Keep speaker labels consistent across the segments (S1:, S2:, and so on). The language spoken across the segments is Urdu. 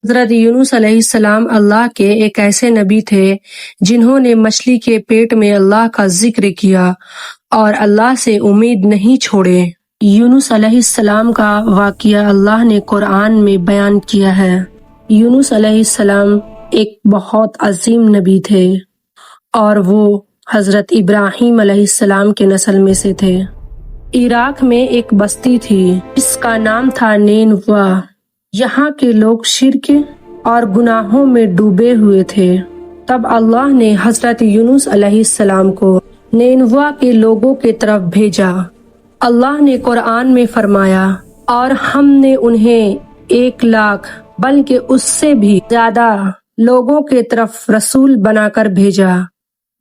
S1: حضرت یونس علیہ السلام اللہ کے ایک ایسے نبی تھے جنہوں نے مچھلی کے پیٹ میں اللہ کا ذکر کیا اور اللہ سے امید نہیں چھوڑے۔ یونس علیہ السلام کا واقعہ اللہ نے قرآن میں بیان کیا ہے۔ یونس علیہ السلام ایک بہت عظیم نبی تھے اور وہ حضرت ابراہیم علیہ السلام کے نسل میں سے تھے۔ عراق میں ایک بستی تھی جس کا نام تھا نینوا۔ یہاں کے لوگ شرک اور گناہوں میں ڈوبے ہوئے تھے۔ تب اللہ نے حضرت یونس علیہ السلام کو نینوا کے لوگوں کی طرف بھیجا۔ اللہ نے قرآن میں فرمایا، اور ہم نے انہیں 1,00,000 بلکہ اس سے بھی زیادہ لوگوں کی طرف رسول بنا کر بھیجا۔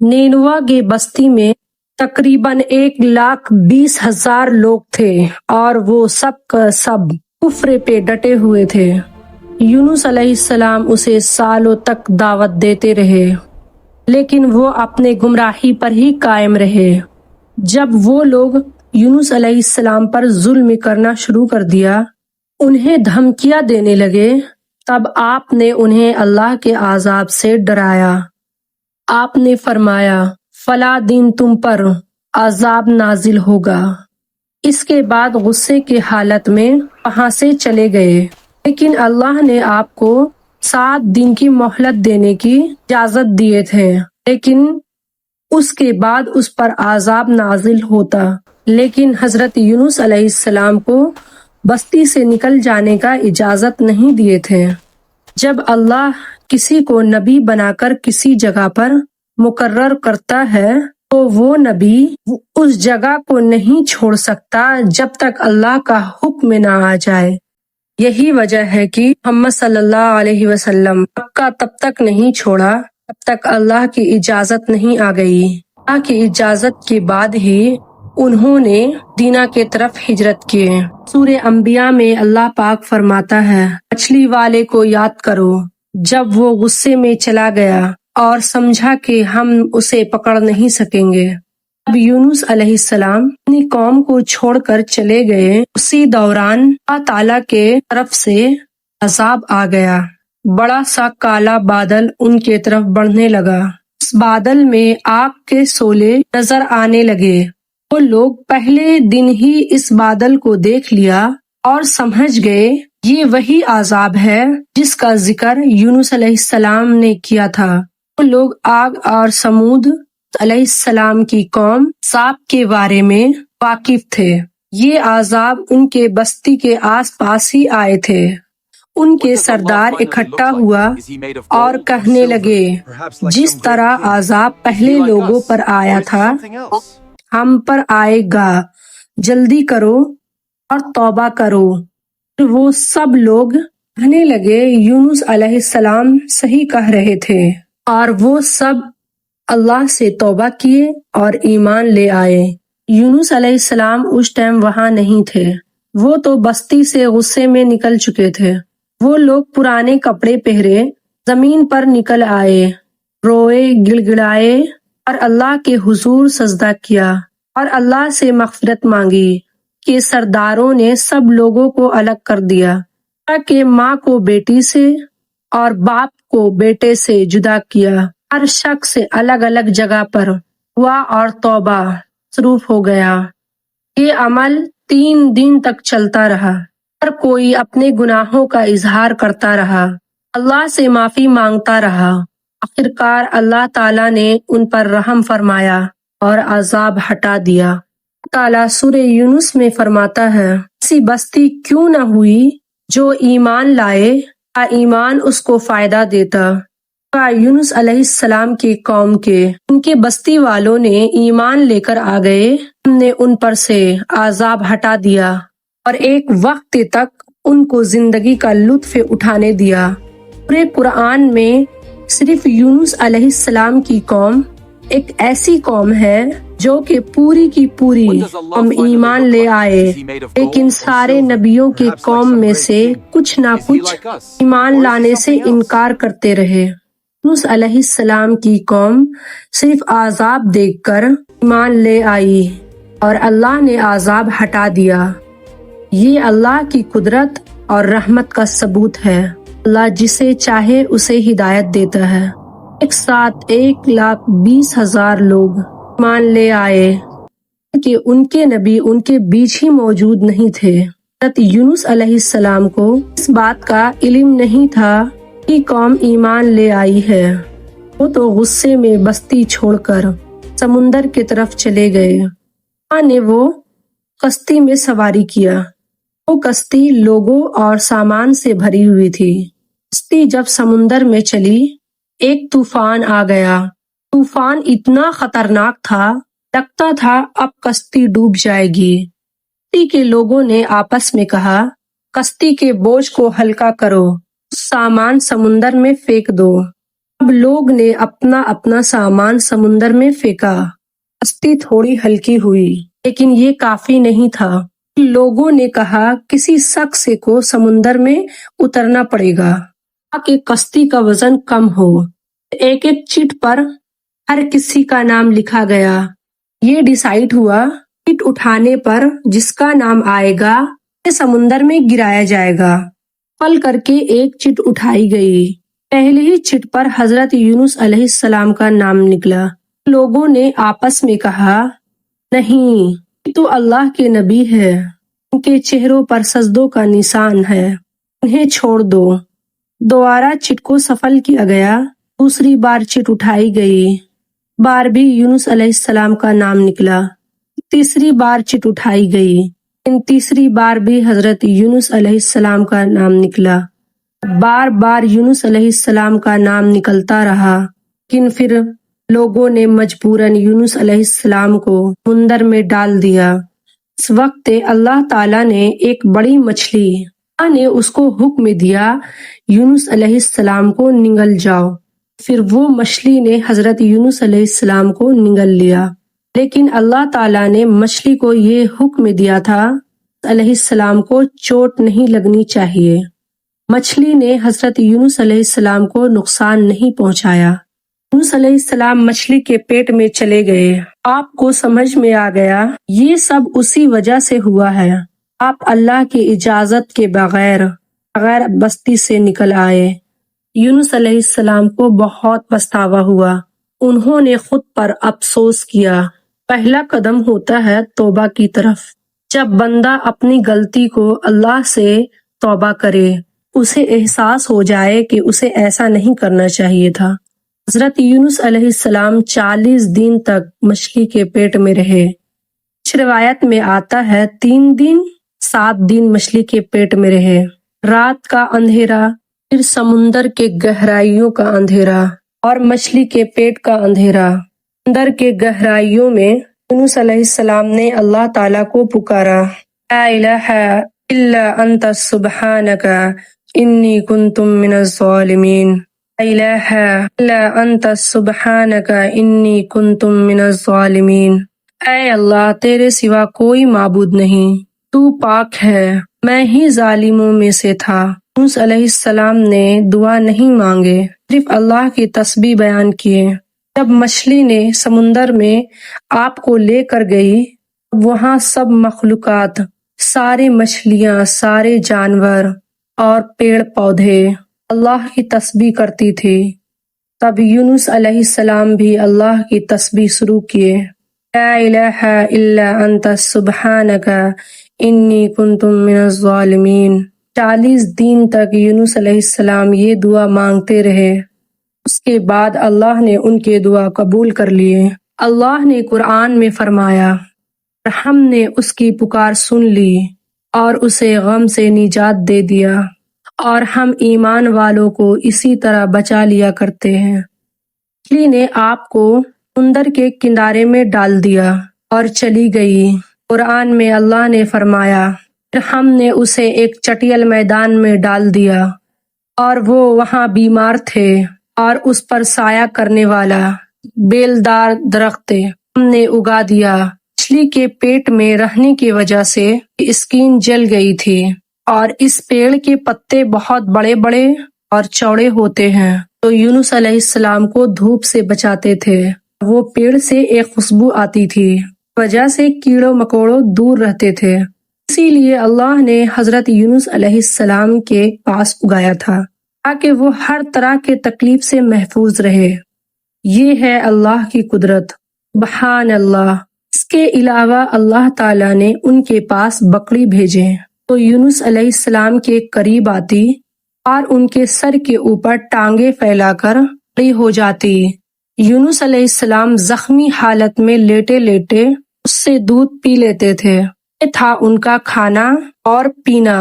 S1: نینوا کی بستی میں تقریباً 1,20,000 لوگ تھے اور وہ سب کا سب کفر پہ ڈٹے ہوئے تھے۔ یونس علیہ السلام اسے سالوں تک دعوت دیتے رہے لیکن وہ اپنے گمراہی پر ہی قائم رہے۔ جب وہ لوگ یونس علیہ السلام پر ظلم کرنا شروع کر دیا، انہیں دھمکیاں دینے لگے، تب آپ نے انہیں اللہ کے عذاب سے ڈرایا۔ آپ نے فرمایا، فلاں دن تم پر عذاب نازل ہوگا۔ اس کے بعد غصے کی حالت میں وہاں سے چلے گئے، لیکن اللہ نے آپ کو 7 دن کی مہلت دینے کی اجازت دیے تھے، لیکن اس کے بعد اس پر عذاب نازل ہوتا۔ لیکن حضرت یونس علیہ السلام کو بستی سے نکل جانے کا اجازت نہیں دیے تھے۔ جب اللہ کسی کو نبی بنا کر کسی جگہ پر مقرر کرتا ہے تو وہ نبی اس جگہ کو نہیں چھوڑ سکتا جب تک اللہ کا حکم نہ آ جائے۔ یہی وجہ ہے کہ محمد صلی اللہ علیہ وسلم مکہ تب تک نہیں چھوڑا تب تک اللہ کی اجازت نہیں آ گئی۔ اللہ کی اجازت کے بعد ہی انہوں نے مدینہ کی طرف ہجرت کی۔ سورہ انبیاء میں اللہ پاک فرماتا ہے، مچھلی والے کو یاد کرو جب وہ غصے میں چلا گیا اور سمجھا کہ ہم اسے پکڑ نہیں سکیں گے۔ اب یونس علیہ السلام اپنی قوم کو چھوڑ کر چلے گئے، اسی دوران اللہ تعالیٰ کے طرف سے عذاب آ گیا۔ بڑا سا کالا بادل ان کے طرف بڑھنے لگا۔ اس بادل میں آگ کے شعلے نظر آنے لگے۔ وہ لوگ پہلے دن ہی اس بادل کو دیکھ لیا اور سمجھ گئے یہ وہی عذاب ہے جس کا ذکر یونس علیہ السلام نے کیا تھا۔ وہ لوگ آگ اور سمود علیہ السلام کی قوم سانپ کے بارے میں واقف تھے۔ یہ عذاب ان کے بستی کے آس پاس ہی آئے تھے۔ ان کے سردار اکٹھا ہوا اور کہنے لگے، جس طرح عذاب پہلے لوگوں پر آیا تھا ہم پر آئے گا، جلدی کرو اور توبہ کرو۔ پھر وہ سب لوگ کہنے لگے، یونس علیہ السلام صحیح کہہ رہے تھے، اور وہ سب اللہ سے توبہ کیے اور ایمان لے آئے۔ یونس علیہ السلام اس ٹائم وہاں نہیں تھے، وہ تو بستی سے غصے میں نکل چکے تھے۔ وہ لوگ پرانے کپڑے پہرے زمین پر نکل آئے، روئے، گڑ گڑائے اور اللہ کے حضور سجدہ کیا اور اللہ سے مغفرت مانگی کہ سرداروں نے سب لوگوں کو الگ کر دیا، تاکہ ماں کو بیٹی سے اور باپ کو بیٹے سے جدا کیا، ہر شخص سے الگ الگ جگہ پر ہوا اور توبہ مصروف ہو گیا۔ یہ عمل 3 دن تک چلتا رہا، ہر کوئی اپنے گناہوں کا اظہار کرتا رہا، اللہ سے معافی مانگتا رہا۔ آخرکار اللہ تعالیٰ نے ان پر رحم فرمایا اور عذاب ہٹا دیا۔ اللہ تعالیٰ سورہ یونس میں فرماتا ہے، ایسی بستی کیوں نہ ہوئی جو ایمان لائے، ایمان اس کو فائدہ دیتا۔ یونس علیہ السلام کی قوم کے ان کے بستی والوں نے ایمان لے کر آ گئے، ہم نے ان پر سے عذاب ہٹا دیا اور ایک وقت تک ان کو زندگی کا لطف اٹھانے دیا۔ پورے قرآن میں صرف یونس علیہ السلام کی قوم ایک ایسی قوم ہے جو کہ پوری کی پوری ہم ایمان لے آئے، لیکن سارے نبیوں کے قوم میں سے کچھ نہ کچھ ایمان لانے سے انکار کرتے رہے۔ یونس علیہ السلام کی قوم صرف عذاب دیکھ کر ایمان لے آئی اور اللہ نے عذاب ہٹا دیا۔ یہ اللہ کی قدرت اور رحمت کا ثبوت ہے۔ اللہ جسے چاہے اسے ہدایت دیتا ہے۔ ایک ساتھ 1,20,000 لوگ ایمان لے آئے کہ ان کے نبی ان کے بیچ ہی موجود نہیں تھے۔ حضرت یونس علیہ السلام کو اس بات کا علم نہیں تھا کہ قوم ایمان لے آئی ہے۔ وہ تو غصے میں بستی چھوڑ کر سمندر کی طرف چلے گئے۔ وہاں نے وہ کشتی میں سواری کیا۔ وہ کشتی لوگوں اور سامان سے بھری ہوئی تھی۔ کشتی جب سمندر میں چلی، ایک طوفان آ گیا۔ طوفان اتنا خطرناک تھا، لگتا تھا اب کشتی ڈوب جائے گی۔ کشتی کے لوگوں نے آپس میں کہا، کشتی کے بوجھ کو ہلکا کرو، سامان سمندر میں پھینک دو۔ اب لوگ نے اپنا اپنا سامان سمندر میں پھینکا۔ کشتی تھوڑی ہلکی ہوئی، لیکن یہ کافی نہیں تھا۔ لوگوں نے کہا کسی شخص کو سمندر میں اترنا پڑے گا تاکہ کشتی کا وزن کم ہو۔ ایک ایک چٹ پر ہر کسی کا نام لکھا گیا۔ یہ ڈیسائیڈ ہوا، چٹ اٹھانے پر جس کا نام آئے گا اسے سمندر میں گرایا جائے گا۔ پل کر کے ایک چٹ اٹھائی گئی۔ پہلے ہی چٹ پر حضرت یونس علیہ السلام کا نام نکلا۔ لوگوں نے آپس میں کہا، نہیں، یہ تو اللہ کے نبی ہے، ان کے چہروں پر سجدوں کا نشان ہے، انہیں چھوڑ دو۔ دوبارہ چٹ کو سفل کیا گیا۔ دوسری بار چٹ اٹھائی گئی، بار بھی یونس علیہ السلام کا نام نکلا۔ تیسری بار چٹ اٹھائی گئی، تیسری بار بھی حضرت یونس علیہ السلام کا نام نکلا۔ بار بار یونس علیہ السلام کا نام نکلتا رہا، لیکن پھر لوگوں نے مجبوراً یونس علیہ السلام کو سمندر میں ڈال دیا۔ اس وقت اللہ تعالیٰ نے ایک بڑی مچھلی نے اس کو حکم دیا، یونس علیہ السلام کو نگل جاؤ۔ پھر وہ مچھلی نے حضرت یونس علیہ السلام کو نگل لیا، لیکن اللہ تعالیٰ نے مچھلی کو یہ حکم دیا تھا علیہ السلام کو چوٹ نہیں لگنی چاہیے۔ مچھلی نے حضرت یونس علیہ السلام کو نقصان نہیں پہنچایا۔ یونس علیہ السلام مچھلی کے پیٹ میں چلے گئے۔ آپ کو سمجھ میں آ گیا یہ سب اسی وجہ سے ہوا ہے۔ آپ اللہ کی اجازت کے بغیر بستی سے نکل آئے۔ یونس علیہ السلام کو بہت پچھتاوا ہوا۔ انہوں نے خود پر افسوس کیا۔ پہلا قدم ہوتا ہے توبہ کی طرف۔ جب بندہ اپنی غلطی کو اللہ سے توبہ کرے، اسے احساس ہو جائے کہ اسے ایسا نہیں کرنا چاہیے تھا۔ حضرت یونس علیہ السلام 40 دن تک مچھلی کے پیٹ میں رہے۔ کچھ روایت میں آتا ہے 3 دن 7 دن مچھلی کے پیٹ میں رہے۔ رات کا اندھیرا، پھر سمندر کے گہرائیوں کا اندھیرا اور مچھلی کے پیٹ کا اندھیرا۔ سمندر کے گہرائیوں میں یونس علیہ السلام نے اللہ تعالیٰ کو پکارا، لا الہ الا انت سبحانک انی کنت من الظالمین، لا الہ الا انت سبحانک انی کنت من الظالمین۔ اے اللہ، تیرے سوا کوئی معبود نہیں، تو پاک ہے، میں ہی ظالموں میں سے تھا۔ یونس علیہ السلام نے دعا نہیں مانگے، صرف اللہ کی تسبیح بیان کیے۔ جب مچھلی نے سمندر میں آپ کو لے کر گئی، وہاں سب مخلوقات، ساری مچھلیاں، سارے جانور اور پیڑ پودے اللہ کی تسبیح کرتی تھی۔ تب یونس علیہ السلام بھی اللہ کی تسبیح شروع کیے، لا الہ الا انت سبحانک انی کنت من الظالمین۔ 40 دن تک یونس علیہ السلام یہ دعا مانگتے رہے۔ اس کے بعد اللہ نے ان کے دعا قبول کر لیے۔ اللہ نے قرآن میں فرمایا، ہم نے اس کی پکار سن لی اور اسے غم سے نجات دے دیا، اور ہم ایمان والوں کو اسی طرح بچا لیا کرتے ہیں۔ مچھلی نے آپ کو سمندر کے کنارے میں ڈال دیا اور چلی گئی۔ قرآن میں اللہ نے فرمایا، پھر ہم نے اسے ایک چٹیل میدان میں ڈال دیا، اور وہ وہاں بیمار تھے، اور اس پر سایہ کرنے والا بیلدار درخت ہم نے اگا دیا۔ مچھلی کے پیٹ میں رہنے کی وجہ سے اسکن جل گئی تھی، اور اس پیڑ کے پتے بہت بڑے بڑے اور چوڑے ہوتے ہیں، تو یونس علیہ السلام کو دھوپ سے بچاتے تھے۔ وہ پیڑ سے ایک خوشبو آتی تھی، وجہ سے کیڑوں مکوڑوں دور رہتے تھے، اسی لیے اللہ نے حضرت یونس علیہ السلام کے پاس اگایا تھا۔ تاکہ وہ ہر طرح کے تکلیف سے محفوظ رہے۔ یہ ہے اللہ کی قدرت، سبحان اللہ۔ اس کے علاوہ اللہ تعالیٰ نے ان کے پاس بکری بھیجے تو یونس علیہ السلام کے قریب آتی اور ان کے سر کے اوپر ٹانگیں پھیلا کر کھڑی ہو جاتی۔ یونس علیہ السلام زخمی حالت میں لیٹے لیٹے اس سے دودھ پی لیتے تھے۔ یہ تھا ان کا کھانا اور پینا۔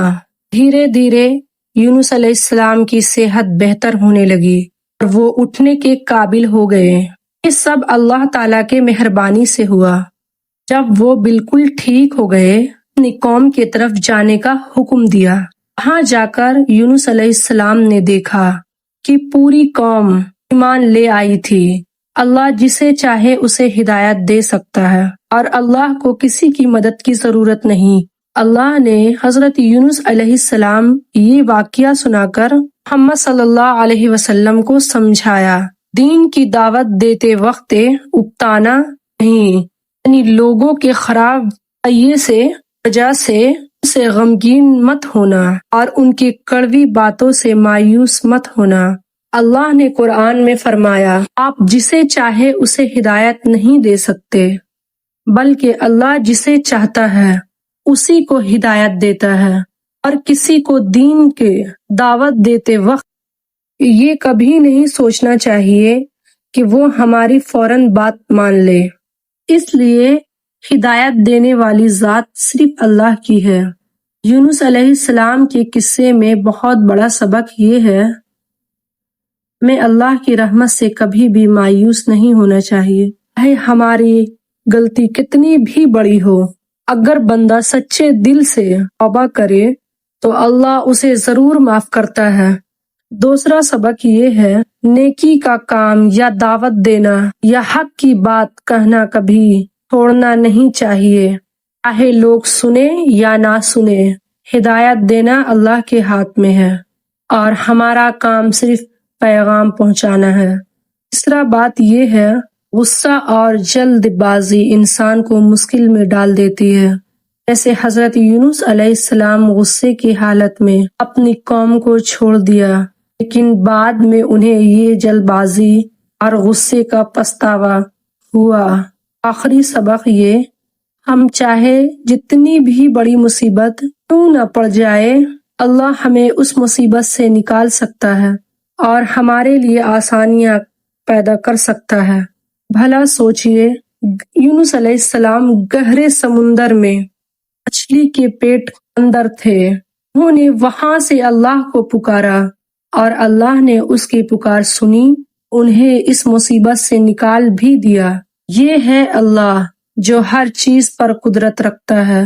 S1: دھیرے دھیرے یونس علیہ السلام کی صحت بہتر ہونے لگی اور وہ اٹھنے کے قابل ہو گئے۔ یہ سب اللہ تعالیٰ کے مہربانی سے ہوا۔ جب وہ بالکل ٹھیک ہو گئے، اپنی قوم کی طرف جانے کا حکم دیا۔ وہاں جا کر یونس علیہ السلام نے دیکھا کہ پوری قوم ایمان لے آئی تھی۔ اللہ جسے چاہے اسے ہدایت دے سکتا ہے اور اللہ کو کسی کی مدد کی ضرورت نہیں۔ اللہ نے حضرت یونس علیہ السلام یہ واقعہ سنا کر محمد صلی اللہ علیہ وسلم کو سمجھایا، دین کی دعوت دیتے وقت اکتانا نہیں، یعنی لوگوں کے خراب رویے سے وجہ سے غمگین مت ہونا اور ان کی کڑوی باتوں سے مایوس مت ہونا۔ اللہ نے قرآن میں فرمایا، آپ جسے چاہے اسے ہدایت نہیں دے سکتے، بلکہ اللہ جسے چاہتا ہے اسی کو ہدایت دیتا ہے، اور کسی کو دین کے دعوت دیتے وقت یہ کبھی نہیں سوچنا چاہیے کہ وہ ہماری فوراً بات مان لے۔ اس لیے ہدایت دینے والی ذات صرف اللہ کی ہے۔ یونس علیہ السلام کے قصے میں بہت بڑا سبق یہ ہے، ہمیں اللہ کی رحمت سے کبھی بھی مایوس نہیں ہونا چاہیے، چاہے ہماری غلطی کتنی بھی بڑی ہو۔ اگر بندہ سچے دل سے توبہ کرے تو اللہ اسے ضرور معاف کرتا ہے۔ دوسرا سبق یہ ہے، نیکی کا کام یا دعوت دینا یا حق کی بات کہنا کبھی چھوڑنا نہیں چاہیے، چاہے لوگ سنیں یا نہ سنیں۔ ہدایت دینا اللہ کے ہاتھ میں ہے اور ہمارا کام صرف پیغام پہنچانا ہے۔ تیسرا بات یہ ہے، غصہ اور جلد بازی انسان کو مشکل میں ڈال دیتی ہے۔ جیسے حضرت یونس علیہ السلام غصے کی حالت میں اپنی قوم کو چھوڑ دیا، لیکن بعد میں انہیں یہ جلد بازی اور غصے کا پچھتاوا ہوا۔ آخری سبق یہ، ہم چاہے جتنی بھی بڑی مصیبت کیوں نہ پڑ جائے، اللہ ہمیں اس مصیبت سے نکال سکتا ہے اور ہمارے لیے آسانیاں پیدا کر سکتا ہے۔ بھلا سوچئے، یونس علیہ السلام گہرے سمندر میں مچھلی کے پیٹ اندر تھے، انہوں نے وہاں سے اللہ کو پکارا اور اللہ نے اس کی پکار سنی، انہیں اس مصیبت سے نکال بھی دیا۔ یہ ہے اللہ جو ہر چیز پر قدرت رکھتا ہے۔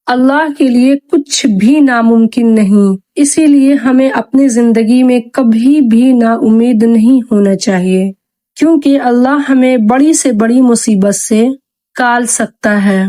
S1: اللہ کے لیے کچھ بھی ناممکن نہیں، اسی لیے ہمیں اپنی زندگی میں کبھی بھی نا امید نہیں ہونا چاہیے، کیونکہ اللہ ہمیں بڑی سے بڑی مصیبت سے نکال سکتا ہے۔